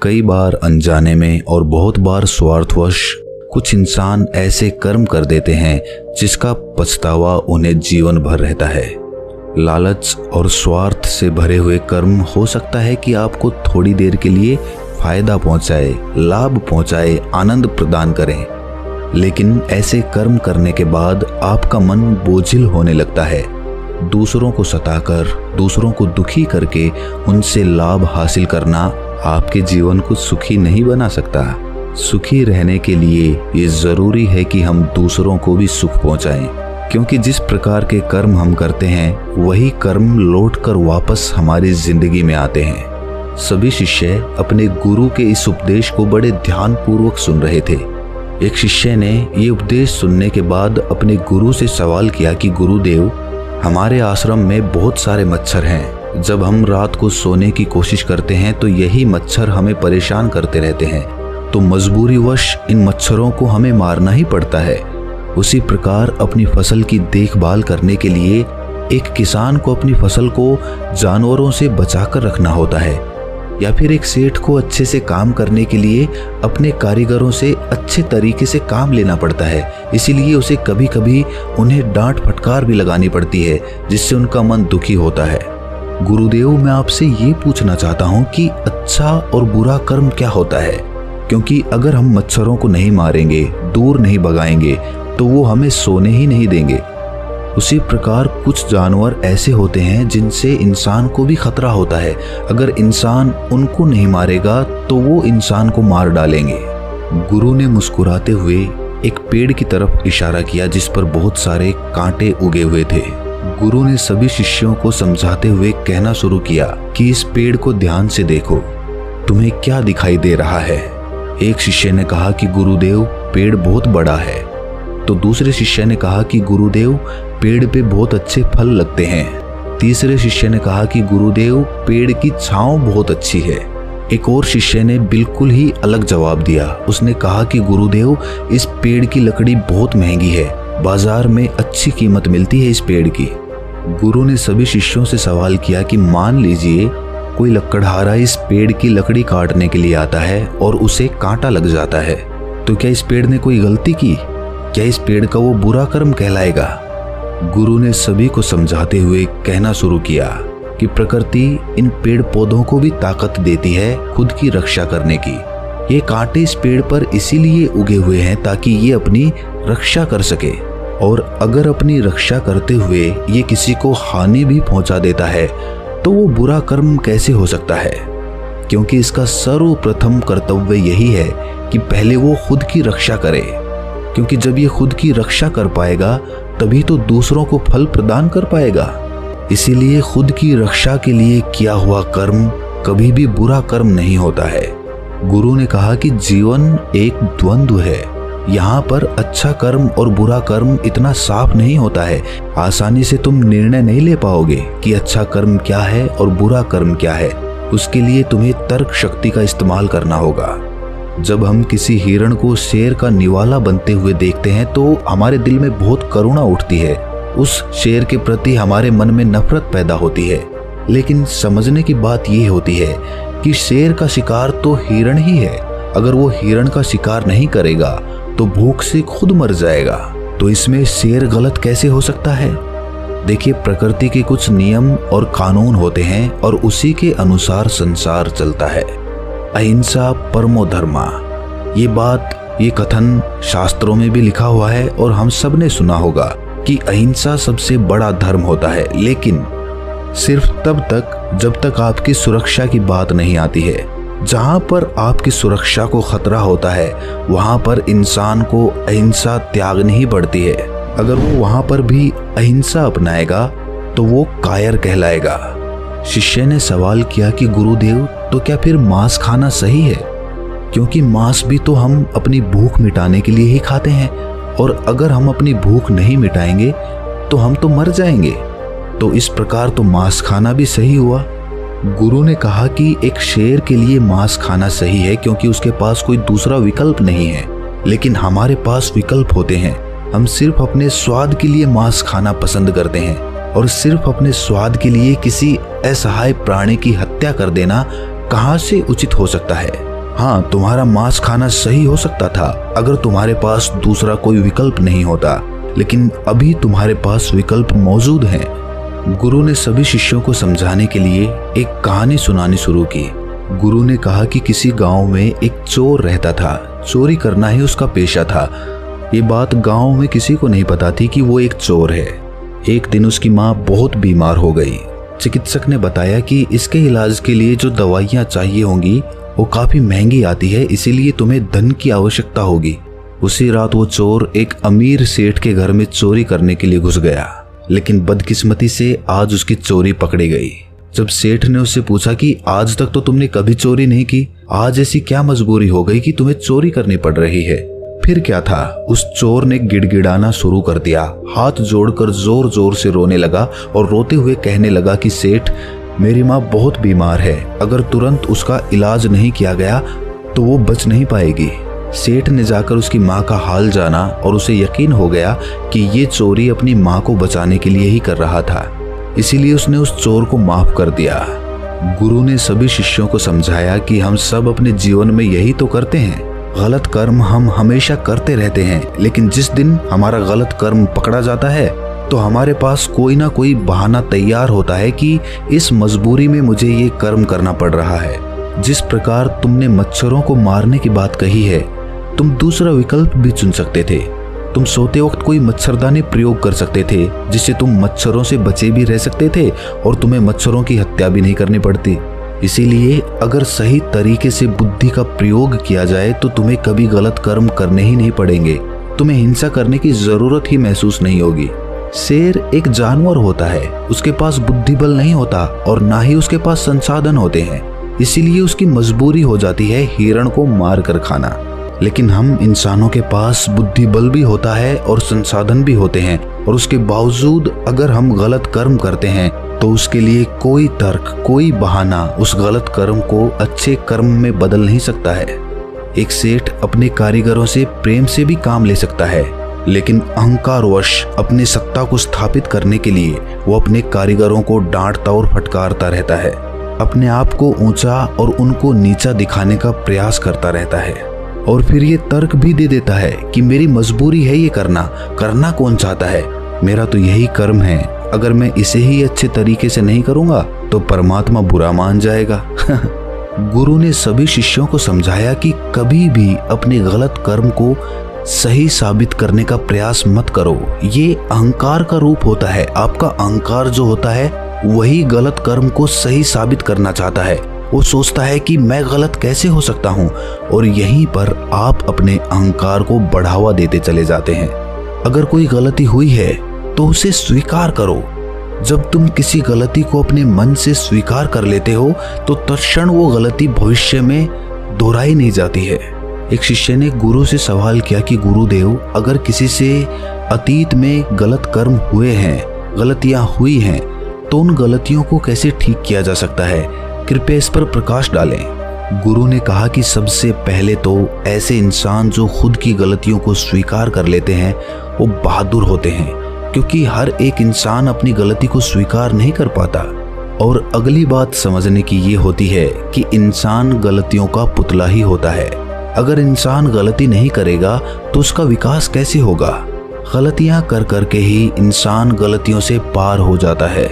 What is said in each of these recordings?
कई बार अनजाने में और बहुत बार स्वार्थवश कुछ इंसान ऐसे कर्म कर देते हैं जिसका पछतावा उन्हें जीवन भर रहता है। लालच और स्वार्थ से भरे हुए कर्म हो सकता है कि आपको थोड़ी देर के लिए फायदा पहुंचाए, लाभ पहुंचाए, आनंद प्रदान करें, लेकिन ऐसे कर्म करने के बाद आपका मन बोझिल होने लगता है। दूसरों को सताकर, दूसरों को दुखी करके उनसे लाभ हासिल करना आपके जीवन को सुखी नहीं बना सकता। सुखी रहने के लिए ये जरूरी है कि हम दूसरों को भी सुख पहुंचाएं, क्योंकि जिस प्रकार के कर्म हम करते हैं वही कर्म लौटकर वापस हमारी जिंदगी में आते हैं। सभी शिष्य अपने गुरु के इस उपदेश को बड़े ध्यानपूर्वक सुन रहे थे। एक शिष्य ने ये उपदेश सुनने के बाद अपने गुरु से सवाल किया कि गुरुदेव, हमारे आश्रम में बहुत सारे मच्छर हैं। जब हम रात को सोने की कोशिश करते हैं तो यही मच्छर हमें परेशान करते रहते हैं, तो मजबूरीवश इन मच्छरों को हमें मारना ही पड़ता है। उसी प्रकार अपनी फसल की देखभाल करने के लिए एक किसान को अपनी फसल को जानवरों से बचाकर रखना होता है, या फिर एक सेठ को अच्छे से काम करने के लिए अपने कारीगरों से अच्छे तरीके से काम लेना पड़ता है। इसीलिए उसे कभी कभी उन्हें डांट फटकार भी लगानी पड़ती है, जिससे उनका मन दुखी होता है। गुरुदेव, मैं आपसे ये पूछना चाहता हूँ कि अच्छा और बुरा कर्म क्या होता है, क्योंकि अगर हम मच्छरों को नहीं मारेंगे, दूर नहीं भगाएंगे, तो वो हमें सोने ही नहीं देंगे। उसी प्रकार कुछ जानवर ऐसे होते हैं जिनसे इंसान को भी खतरा होता है। अगर इंसान उनको नहीं मारेगा तो वो इंसान को मार डालेंगे। गुरु ने मुस्कुराते हुए एक पेड़ की तरफ इशारा किया जिस पर बहुत सारे कांटे उगे हुए थे। गुरु ने सभी शिष्यों को समझाते हुए कहना शुरू किया कि इस पेड़ को ध्यान से देखो, तुम्हें क्या दिखाई दे रहा है। एक शिष्य ने कहा कि गुरुदेव, पेड़ बहुत बड़ा है। तो दूसरे शिष्य ने कहा कि गुरुदेव, पेड़ पे बहुत अच्छे फल लगते हैं। तीसरे शिष्य ने कहा कि गुरुदेव, पेड़ की छांव बहुत अच्छी है। एक और शिष्य ने बिल्कुल ही अलग जवाब दिया। उसने कहा कि गुरुदेव, इस पेड़ की लकड़ी बहुत महंगी है, बाजार में अच्छी कीमत मिलती है इस पेड़ की। गुरु ने सभी शिष्यों से सवाल किया कि मान लीजिए कोई लकड़हारा इस पेड़ की लकड़ी काटने के लिए आता है और उसे कांटा लग जाता है, तो क्या इस पेड़ ने कोई गलती की? क्या इस पेड़ का वो बुरा कर्म कहलाएगा? गुरु ने सभी को समझाते हुए कहना शुरू किया कि प्रकृति इन पेड़ पौधों को भी ताकत देती है खुद की रक्षा करने की। ये कांटे इस पेड़ पर इसीलिए उगे हुए हैं ताकि ये अपनी रक्षा कर सके, और अगर अपनी रक्षा करते हुए ये किसी को हानि भी पहुंचा देता है तो वो बुरा कर्म कैसे हो सकता है? क्योंकि इसका सर्वप्रथम कर्तव्य यही है कि पहले वो खुद की रक्षा करे, क्योंकि जब ये खुद की रक्षा कर पाएगा तभी तो दूसरों को फल प्रदान कर पाएगा। इसीलिए खुद की रक्षा के लिए किया हुआ कर्म कभी भी बुरा कर्म नहीं होता है। गुरु ने कहा कि जीवन एक द्वंद्व है। यहाँ पर अच्छा कर्म और बुरा कर्म इतना साफ नहीं होता है। आसानी से तुम निर्णय नहीं ले पाओगे कि अच्छा कर्म क्या है और बुरा कर्म क्या है। उसके लिए तुम्हें तर्क शक्ति का इस्तेमाल करना होगा। जब हम किसी हिरण को शेर का निवाला बनते हुए देखते हैं तो हमारे दिल में बहुत करुणा उठती है। उस शेर के प्रति हमारे मन में नफरत पैदा होती है। लेकिन समझने की बात यह होती है कि शेर का शिकार तो हिरण ही है। अगर वो हिरण का शिकार नहीं करेगा तो भूख से खुद मर जाएगा। तो इसमें शेर गलत कैसे हो सकता है? देखिए, प्रकृति के कुछ नियम और कानून होते हैं और उसी के अनुसार संसार चलता है। अहिंसा परमो धर्मा, ये कथन शास्त्रों में भी लिखा हुआ है और हम सब ने सुना होगा कि अहिंसा सबसे बड़ा धर्म होता है, लेकिन सिर्फ तब तक जब तक आपकी सुरक्षा की बात नहीं आती है। जहां पर आपकी सुरक्षा को खतरा होता है वहां पर इंसान को अहिंसा त्यागनी ही पड़ती है। अगर वो वहां पर भी अहिंसा अपनाएगा तो वो कायर कहलाएगा। शिष्य ने सवाल किया कि गुरुदेव, तो क्या फिर मांस खाना सही है? क्योंकि मांस भी तो हम अपनी भूख मिटाने के लिए ही खाते हैं, और अगर हम अपनी भूख नहीं मिटाएंगे तो हम तो मर जाएंगे। तो इस प्रकार तो मांस खाना भी सही हुआ। गुरु ने कहा कि एक शेर के लिए मांस खाना सही है क्योंकि उसके पास कोई दूसरा विकल्प नहीं है, लेकिन हमारे पास विकल्प होते हैं। हम सिर्फ अपने स्वाद के लिए मांस खाना पसंद करते हैं, और सिर्फ अपने स्वाद के लिए किसी असहाय प्राणी की हत्या कर देना कहाँ से उचित हो सकता है। हाँ, तुम्हारा मांस खाना सही हो सकता था अगर तुम्हारे पास दूसरा कोई विकल्प नहीं होता, लेकिन अभी तुम्हारे पास विकल्प मौजूद हैं। गुरु ने सभी शिष्यों को समझाने के लिए एक कहानी सुनानी शुरू की। गुरु ने कहा कि किसी गांव में एक चोर रहता था। चोरी करना ही उसका पेशा था। ये बात गांव में किसी को नहीं पता थी कि वो एक चोर है। एक दिन उसकी माँ बहुत बीमार हो गई। चिकित्सक ने बताया कि इसके इलाज के लिए जो दवाइयाँ चाहिए होंगी वो काफी महंगी आती है, इसीलिए तुम्हें धन की आवश्यकता होगी। उसी रात वो चोर एक अमीर सेठ के घर में चोरी करने के लिए घुस गया, लेकिन बदकिस्मती से आज उसकी चोरी पकड़ी गई। जब सेठ ने उससे पूछा कि आज तक तो तुमने कभी चोरी नहीं की, आज ऐसी क्या मजबूरी हो गई कि तुम्हें चोरी करनी पड़ रही है? फिर क्या था, उस चोर ने गिड़गिड़ाना शुरू कर दिया। हाथ जोड़कर जोर जोर से रोने लगा और रोते हुए कहने लगा कि सेठ, मेरी माँ बहुत बीमार है, अगर तुरंत उसका इलाज नहीं किया गया तो वो बच नहीं पाएगी। सेठ ने जाकर उसकी माँ का हाल जाना और उसे यकीन हो गया कि ये चोरी अपनी माँ को बचाने के लिए ही कर रहा था, इसीलिए उसने उस चोर को माफ कर दिया। गुरु ने सभी शिष्यों को समझाया कि हम सब अपने जीवन में यही तो करते हैं। गलत कर्म हम हमेशा करते रहते हैं, लेकिन जिस दिन हमारा गलत कर्म पकड़ा जाता है तो हमारे पास कोई ना कोई बहाना तैयार होता है कि इस मजबूरी में मुझे ये कर्म करना पड़ रहा है। जिस प्रकार तुमने मच्छरों को मारने की बात कही है, तुम दूसरा विकल्प भी चुन सकते थे। तुम सोते वक्त कोई मच्छरदानी प्रयोग कर सकते थे, जिससे तुम मच्छरों से बचे भी रह सकते थे और तुम्हें मच्छरों की हत्या भी नहीं करनी पड़ती। इसीलिए अगर सही तरीके से बुद्धि का प्रयोग किया जाए तो तुम्हें कभी गलत कर्म करने ही नहीं पड़ेंगे। तुम्हें हिंसा करने की जरूरत ही महसूस नहीं होगी। शेर एक जानवर होता है, उसके पास बुद्धि बल नहीं होता और ना ही उसके पास संसाधन होते हैं, इसीलिए उसकी मजबूरी हो जाती है हिरण को मार कर खाना। लेकिन हम इंसानों के पास बुद्धि बल भी होता है और संसाधन भी होते हैं, और उसके बावजूद अगर हम गलत कर्म करते हैं तो उसके लिए कोई तर्क, कोई बहाना उस गलत कर्म को अच्छे कर्म में बदल नहीं सकता है। एक सेठ अपने कारीगरों से प्रेम से भी काम ले सकता है, लेकिन अहंकारवश अपनी सत्ता को स्थापित करने के लिए वो अपने कारीगरों को डांटता और फटकारता रहता है। अपने आप को ऊंचा और उनको नीचा दिखाने का प्रयास करता रहता है, और फिर ये तर्क भी दे देता है कि मेरी मजबूरी है ये करना कौन चाहता है, मेरा तो यही कर्म है, अगर मैं इसे ही अच्छे तरीके से नहीं करूंगा तो परमात्मा बुरा मान जाएगा। गुरु ने सभी शिष्यों को समझाया कि कभी भी अपने गलत कर्म को सही साबित करने का प्रयास मत करो। ये अहंकार का रूप होता है। आपका अहंकार जो होता है वही गलत कर्म को सही साबित करना चाहता है। वो सोचता है कि मैं गलत कैसे हो सकता हूँ, और यहीं पर आप अपने अहंकार को बढ़ावा देते चले जाते हैं। अगर कोई गलती हुई है तो उसे स्वीकार करो। जब तुम किसी गलती को अपने मन से स्वीकार कर लेते हो तो तत्क्षण वो गलती भविष्य में दोहराई नहीं जाती है। एक शिष्य ने गुरु से सवाल किया कि गुरुदेव, अगर किसी से अतीत में गलत कर्म हुए हैं, गलतियां हुई हैं, तो उन गलतियों को कैसे ठीक किया जा सकता है? कृपया इस पर प्रकाश डालें। गुरु ने कहा कि सबसे पहले तो ऐसे इंसान जो खुद की गलतियों को स्वीकार कर लेते हैं वो बहादुर होते हैं, क्योंकि हर एक इंसान अपनी गलती को स्वीकार नहीं कर पाता। और अगली बात समझने की ये होती है कि इंसान गलतियों का पुतला ही होता है। अगर इंसान गलती नहीं करेगा तो उसका विकास कैसे होगा? गलतियां कर करके ही इंसान गलतियों से पार हो जाता है।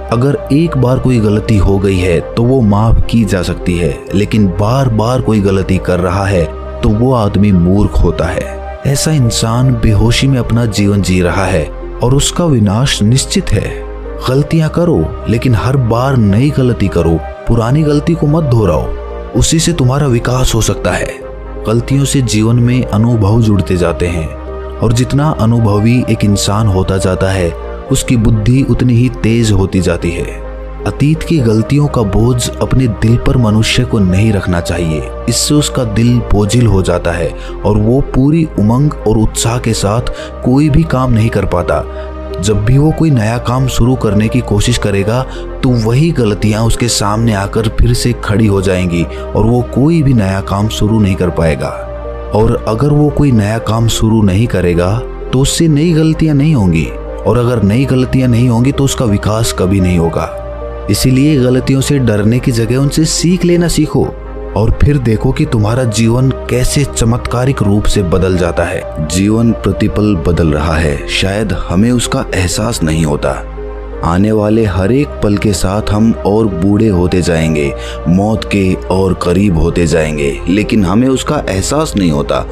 अगर एक बार कोई गलती हो गई है तो वो माफ की जा सकती है, लेकिन बार बार कोई गलती कर रहा है तो वो आदमी मूर्ख होता है। ऐसा इंसान बेहोशी में अपना जीवन जी रहा है और उसका विनाश निश्चित है। गलतियां करो, लेकिन हर बार नई गलती करो, पुरानी गलती को मत दोहराओ, उसी से तुम्हारा विकास हो सकता है। गलतियों से जीवन में अनुभव जुड़ते जाते हैं, और जितना अनुभवी एक इंसान होता जाता है उसकी बुद्धि उतनी ही तेज होती जाती है। अतीत की गलतियों का बोझ अपने दिल पर मनुष्य को नहीं रखना चाहिए, इससे उसका दिल बोझिल हो जाता है और वो पूरी उमंग और उत्साह के साथ कोई भी काम नहीं कर पाता। जब भी वो कोई नया काम शुरू करने की कोशिश करेगा तो वही गलतियां उसके सामने आकर फिर से खड़ी हो जाएंगी और वो कोई भी नया काम शुरू नहीं कर पाएगा। और अगर वो कोई नया काम शुरू नहीं करेगा तो उससे नई गलतियां नहीं होंगी, और अगर नई गलतियां नहीं होंगी तो उसका विकास कभी नहीं होगा। इसीलिए गलतियों से डरने की जगह उनसे सीख लेना सीखो और फिर देखो कि तुम्हारा जीवन कैसे चमत्कारिक रूप से बदल जाता है। जीवन प्रतिपल बदल रहा है, शायद हमें उसका एहसास नहीं होता। आने वाले हर एक पल के साथ हम और बूढ़े होते जाएंगे, मौत के और करीब होते जाएंगे, लेकिन हमें उसका एहसास नहीं होता।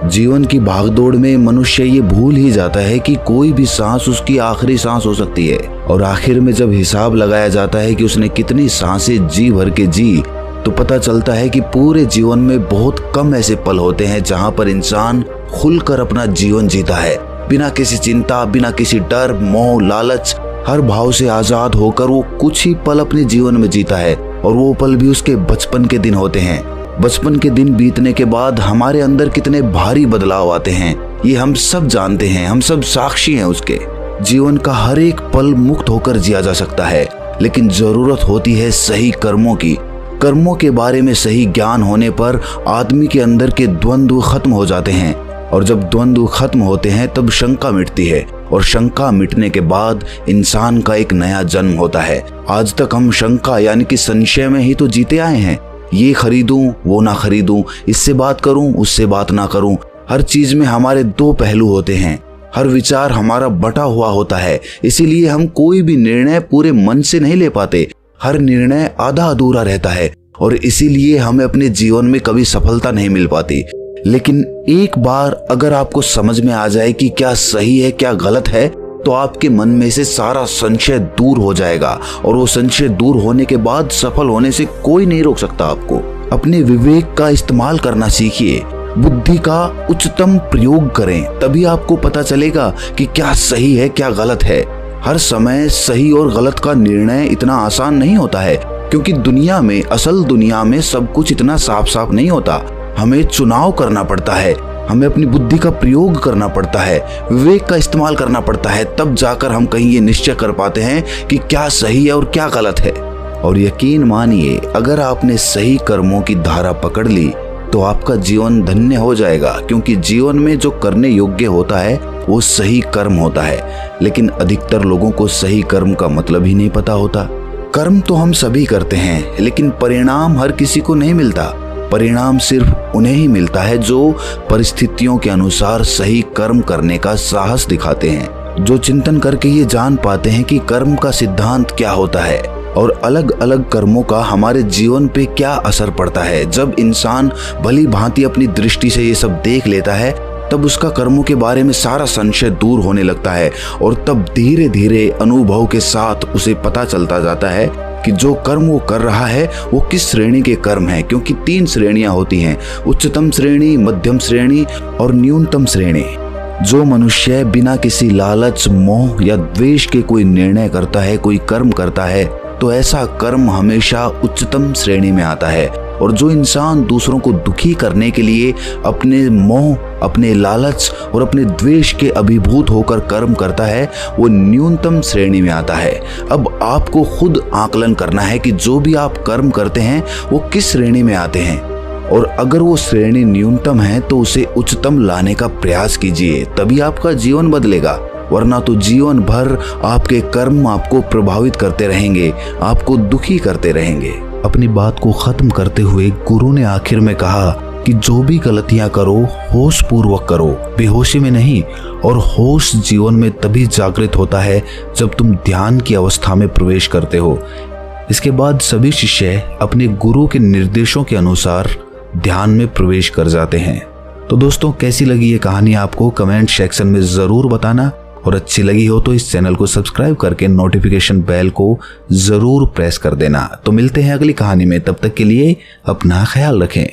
जीवन की भागदौड़ में मनुष्य ये भूल ही जाता है कि कोई भी सांस उसकी आखिरी सांस हो सकती है। और आखिर में जब हिसाब लगाया जाता है कि उसने कितनी सांसें जी भर के जी, तो पता चलता है कि पूरे जीवन में बहुत कम ऐसे पल होते हैं जहां पर इंसान खुलकर अपना जीवन जीता है, बिना किसी चिंता, बिना किसी डर, मोह, लालच, हर भाव से आजाद होकर वो कुछ ही पल अपने जीवन में जीता है। और वो पल भी उसके बचपन के दिन होते हैं। बचपन के दिन बीतने के बाद हमारे अंदर कितने भारी बदलाव आते हैं, ये हम सब जानते हैं, हम सब साक्षी हैं उसके। जीवन का हर एक पल मुक्त होकर जिया जा सकता है, लेकिन जरूरत होती है सही कर्मों की। कर्मों के बारे में सही ज्ञान होने पर आदमी के अंदर के द्वंद्व खत्म हो जाते हैं, और जब द्वंद्व खत्म होते हैं तब शंका मिटती है, और शंका मिटने के बाद इंसान का एक नया जन्म होता है। आज तक हम शंका यानी कि संशय में ही तो जीते आए हैं। ये खरीदूं, वो ना खरीदूं, इससे बात करूं, उससे बात ना करूं। हर चीज में हमारे दो पहलू होते हैं, हर विचार हमारा बटा हुआ होता है। इसीलिए हम कोई भी निर्णय पूरे मन से नहीं ले पाते, हर निर्णय आधा अधूरा रहता है, और इसीलिए हमें अपने जीवन में कभी सफलता नहीं मिल पाती। लेकिन एक बार अगर आपको समझ में आ जाए कि क्या सही है क्या गलत है, तो आपके मन में से सारा संशय दूर हो जाएगा, और वो संशय दूर होने के बाद सफल होने से कोई नहीं रोक सकता आपको। अपने विवेक का इस्तेमाल करना सीखिए, बुद्धि का उच्चतम प्रयोग करें, तभी आपको पता चलेगा कि क्या सही है क्या गलत है। हर समय सही और गलत का निर्णय इतना आसान नहीं होता है, क्योंकि दुनिया में, असल दुनिया में सब कुछ इतना साफ साफ नहीं होता। हमें चुनाव करना पड़ता है, हमें अपनी बुद्धि का प्रयोग करना पड़ता है, विवेक का इस्तेमाल करना पड़ता है, तब जाकर हम कहीं ये निश्चय कर पाते हैं कि क्या सही है और क्या गलत है। और यकीन मानिए, अगर आपने सही कर्मों की धारा पकड़ ली तो आपका जीवन धन्य हो जाएगा, क्योंकि जीवन में जो करने योग्य होता है वो सही कर्म होता है। लेकिन अधिकतर लोगों को सही कर्म का मतलब ही नहीं पता होता। कर्म तो हम सभी करते हैं, लेकिन परिणाम हर किसी को नहीं मिलता। परिणाम सिर्फ उन्हें ही मिलता है जो परिस्थितियों के अनुसार सही कर्म करने का साहस दिखाते हैं, जो चिंतन करके ये जान पाते हैं कि कर्म का सिद्धांत क्या होता है और अलग अलग कर्मों का हमारे जीवन पे क्या असर पड़ता है। जब इंसान भली भांति अपनी दृष्टि से ये सब देख लेता है, तब उसका कर्मों के बारे में सारा संशय दूर होने लगता है, और तब धीरे धीरे अनुभव के साथ उसे पता चलता जाता है कि जो कर्म वो कर रहा है वो किस श्रेणी के कर्म है। क्योंकि 3 श्रेणियां होती हैं, उच्चतम श्रेणी, मध्यम श्रेणी और न्यूनतम श्रेणी। जो मनुष्य बिना किसी लालच, मोह या द्वेष के कोई निर्णय करता है, कोई कर्म करता है, तो ऐसा कर्म हमेशा उच्चतम श्रेणी में आता है। और जो इंसान दूसरों को दुखी करने के लिए अपने मोह, अपने लालच और अपने द्वेष के अभिभूत होकर कर्म करता है, वो न्यूनतम श्रेणी में आता है। अब आपको खुद आकलन करना है कि जो भी आप कर्म करते हैं वो किस श्रेणी में आते हैं, और अगर वो श्रेणी न्यूनतम है तो उसे उच्चतम लाने का प्रयास कीजिए, तभी आपका जीवन बदलेगा। वरना तो जीवन भर आपके कर्म आपको प्रभावित करते रहेंगे, आपको दुखी करते रहेंगे। अपनी बात को खत्म करते हुए गुरु ने आखिर में कहा कि जो भी गलतियां करो होश पूर्वक करो, बेहोशी में नहीं। और होश जीवन में तभी जागृत होता है जब तुम ध्यान की अवस्था में प्रवेश करते हो। इसके बाद सभी शिष्य अपने गुरु के निर्देशों के अनुसार ध्यान में प्रवेश कर जाते हैं। तो दोस्तों, कैसी लगी ये कहानी आपको कमेंट सेक्शन में जरूर बताना, और अच्छी लगी हो तो इस चैनल को सब्सक्राइब करके नोटिफिकेशन बेल को जरूर प्रेस कर देना। तो मिलते हैं अगली कहानी में, तब तक के लिए अपना ख्याल रखें।